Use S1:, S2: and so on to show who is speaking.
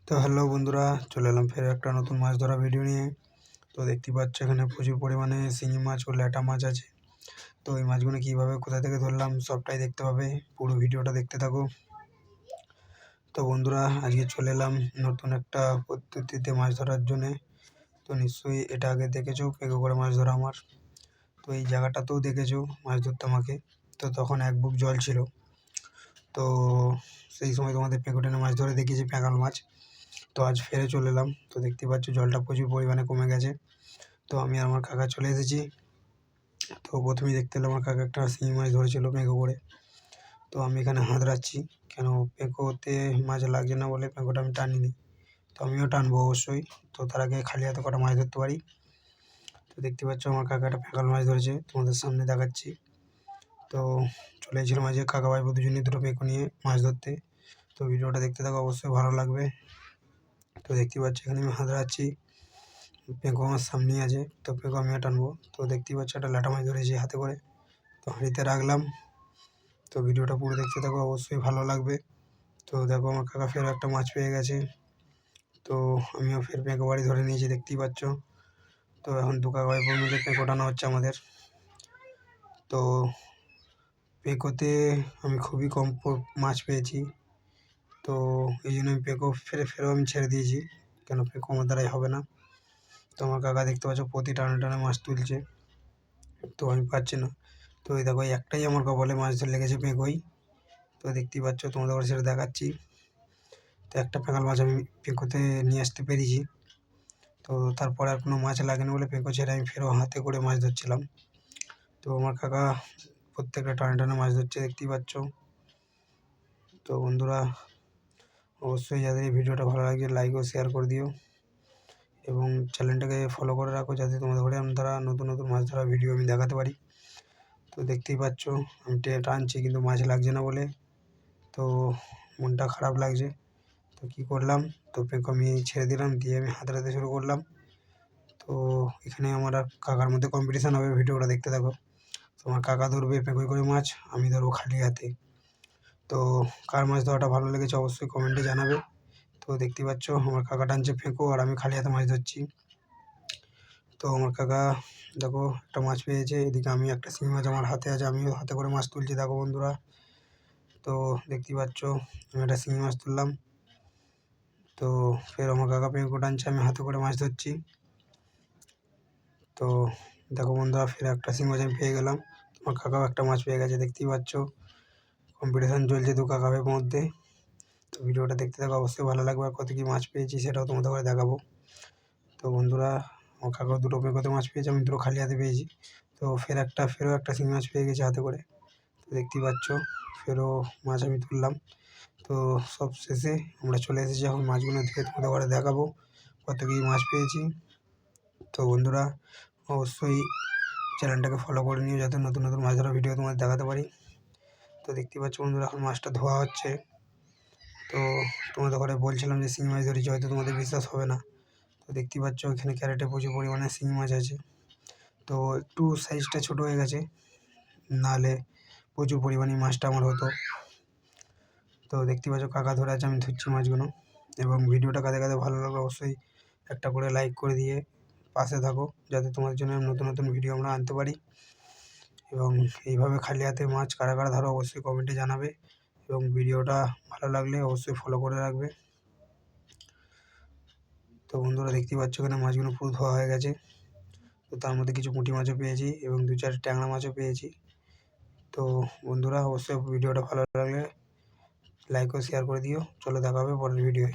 S1: তো হ্যালো বন্ধুরা, চলে এলাম ফের একটা নতুন মাছ ধরা ভিডিও নিয়ে। তো দেখতেই পাচ্ছ এখানে প্রচুর পরিমাণে শিঙি মাছ ও ল্যাটা মাছ আছে। তো এই মাছগুলো কীভাবে কোথা থেকে ধরলাম সবটাই দেখতে পাবে, পুরো ভিডিওটা দেখতে থাকো। তো বন্ধুরা, আজকে চলে এলাম নতুন একটা পদ্ধতিতে মাছ ধরার জন্যে। তো নিশ্চয়ই এটা আগে দেখেছো, পেঁকো করে মাছ ধরা আমার। তো এই জায়গাটাতেও দেখেছো মাছ ধরতে আমাকে। তো তখন এক বুক জল ছিল। তো সেই সময় তোমাদের পেঁকো টেনে মাছ ধরে দেখিয়েছি, প্যাঁকাল মাছ। তো আজ ফেরে চলে এলাম। তো দেখতে পাচ্ছ জলটা প্রচুর পরিমাণে কমে গেছে। তো আমি আর আমার কাকা চলে এসেছি। তো প্রথমেই দেখতে পেলাম আমার কাকা একটা শিঙি মাছ ধরেছিল পেঁকো করে। তো আমি এখানে হাতড়াচ্ছি, কেন পেঁকোতে মাছ লাগছে না বলে পেঁকোটা আমি টানিনি। তো আমিও টানবো অবশ্যই। তো তার আগে খালি হাতে কটা মাছ ধরতে পারি। তো দেখতে পাচ্ছ আমার কাকা একটা প্যাঁকাল মাছ ধরেছে, তোমাদের সামনে দেখাচ্ছি। তো চলে এসেছিলাম আজকে কাকা ভাইপো দুজনেই দুটো পেঁকো নিয়ে মাছ ধরতে। তো ভিডিওটা দেখতে থাকো, অবশ্যই ভালো লাগবে। তো দেখতে পাচ্ছি এখানে আমি হাতড়াচ্ছি, পেঁকো আমার সামনেই আছে। তো পেঁকো আমিও টানবো। তো দেখতেই পাচ্ছ একটা ল্যাটা মাছ ধরেছি হাতে করে। তো হাঁড়িতে রাখলাম। তো ভিডিওটা পুরো দেখতে থাকো, অবশ্যই ভালো লাগবে। তো দেখো আমার কাকা ফের একটা মাছ পেয়ে গেছে। তো আমিও ফের পেঁকো বাড়ি ধরে নিয়েছি, দেখতেই পাচ্ছ। তো এখন দু কাকা ভাইপোর মিলে পেঁকো টানা হচ্ছে আমাদের। তো পেঁকোতে আমি খুবই কম মাছ পেয়েছি। তো এই জন্য আমি পেঁকো ফেরেও আমি ছেড়ে দিয়েছি, কেন পেঁকো আমার দ্বারাই হবে না। তো আমার কাকা দেখতে পাচ্ছ প্রতি টানে টানে মাছ তুলছে। তো আমি পারছি না। তো এই দেখো একটাই আমার কপালে মাছ ধরে লেগেছে, পেঁকোই। তো দেখতেই পাচ্ছ, তোমাদের করে সেটা দেখাচ্ছি। তো একটা প্যাঁকাল মাছ আমি পেঁকোতে নিয়ে আসতে পেরেছি। তো তারপরে আর কোনো মাছ লাগেনি বলে পেঁকো ছেড়ে আমি ফেরও হাতে করে মাছ ধরছিলাম। তো আমার কাকা প্রত্যেকটা টানে টানে মাছ ধরছে, দেখতেই পাচ্ছ। তো বন্ধুরা, অবশ্যই যাদের এই ভিডিওটা ভালো লাগছে লাইক ও শেয়ার করে দিও, এবং চ্যানেলটাকে ফলো করে রাখো, যাতে তোমাদের ঘরে তারা নতুন নতুন মাছ ধরা ভিডিও আমি দেখাতে পারি। তো দেখতেই পাচ্ছ আমি টানছি, কিন্তু মাছ লাগছে না বলে তো মনটা খারাপ লাগছে। তো কী করলাম, তো পেঁকো আমি ছেড়ে দিলাম, দিয়ে আমি হাতড়াতে শুরু করলাম। তো এখানে আমার আর কাকার মধ্যে কম্পিটিশান হবে, ভিডিওটা দেখতে থাকো। তো আমার কাকা ধরবে পেঁকোই করে মাছ, আমি ধরবো খালি হাতে। তো কার মাছ ধরাটা ভালো লেগেছে অবশ্যই কমেন্টে জানাবে। তো দেখতেই পাচ্ছ আমার কাকা টানছে পেঁকো আর আমি খালি হাতে মাছ ধরছি। তো আমার কাকা দেখো একটা মাছ পেয়েছে, এদিকে আমি একটা শিঙি মাছ আমার হাতে আছে, আমিও হাতে করে মাছ তুলছি দেখো বন্ধুরা। তো দেখতেই পাচ্ছ আমি একটা শিঙি মাছ তুললাম। তো ফের আমার কাকা পেঁকো টানছে, আমি হাতে করে মাছ ধরছি। তো দেখো বন্ধুরা, ফের একটা শিঙি মাছ আমি পেয়ে গেলাম। আমার কাকাও একটা মাছ পেয়ে গেছে, দেখতেই পাচ্ছ। কম্পিটিশান চলছে দু কাকা ভাইয়ের মধ্যে। তো ভিডিওটা দেখতে থাকো, অবশ্যই ভালো লাগবে। আর কত কী মাছ পেয়েছি সেটাও তোমাদের করে দেখাবো। তো বন্ধুরা, আমার কাকাও দুটো পেঁকোতে মাছ পেয়েছে, আমি দুটো খালি হাতে পেয়েছি। তো ফেরও একটা শিঙি মাছ পেয়ে গেছে হাতে করে। তো দেখতেই পাচ্ছ ফেরও মাছ আমি তুললাম। তো সব শেষে আমরা চলে এসেছি, এখন মাছগুলো ধুয়ে তোমাদের ঘরে দেখাবো কত কী মাছ পেয়েছি। তো বন্ধুরা, অবশ্যই চ্যানেলটাকে ফলো করে নিও, যাতে নতুন নতুন মাছ ধরার ভিডিও তোমাদের দেখাতে পারি। তো দেখতেই পাচ্ছ বন্ধুরা, এখন মাছটা ধোয়া হচ্ছে। তো তোমাদের ঘরে বলছিলাম যে শিঙি মাছ ধরেছি, হয়তো তোমাদের বিশ্বাস হবে না। তো দেখতেই পাচ্ছ এখানে ক্যারেটে প্রচুর পরিমাণে শিঙি মাছ আছে। তো একটু সাইজটা ছোটো হয়ে গেছে, নাহলে প্রচুর পরিমাণে মাছটা আমার হতো। তো দেখতে পাচ্ছ কাকা ধরে আছে, আমি ধরছি মাছগুলো। এবং ভিডিওটা কাদের কাদের ভালো লাগবে অবশ্যই একটা করে লাইক করে দিয়ে পাশে থাকো, যাতে তোমার জন্য নতুন নতুন ভিডিও আমরা আনতে পারি। এবং এইভাবে খালি হাতে মাছ কারা কারা ধরো অবশ্যই কমেন্টে জানাবে, এবং ভিডিওটা ভালো লাগলে অবশ্যই ফলো করে রাখবে। তো বন্ধুরা, দেখতেই পাচ্ছ এখানে মাছগুলো পুরো ধোয়া হয়ে গেছে। তো তার মধ্যে কিছু পুঁটি মাছও পেয়েছি এবং দু চার ট্যাংরা মাছও পেয়েছি। তো বন্ধুরা, অবশ্যই ভিডিওটা ভালো লাগলে লাইক ও শেয়ার করে দিও। চলো দেখা হবে পরের ভিডিওয়।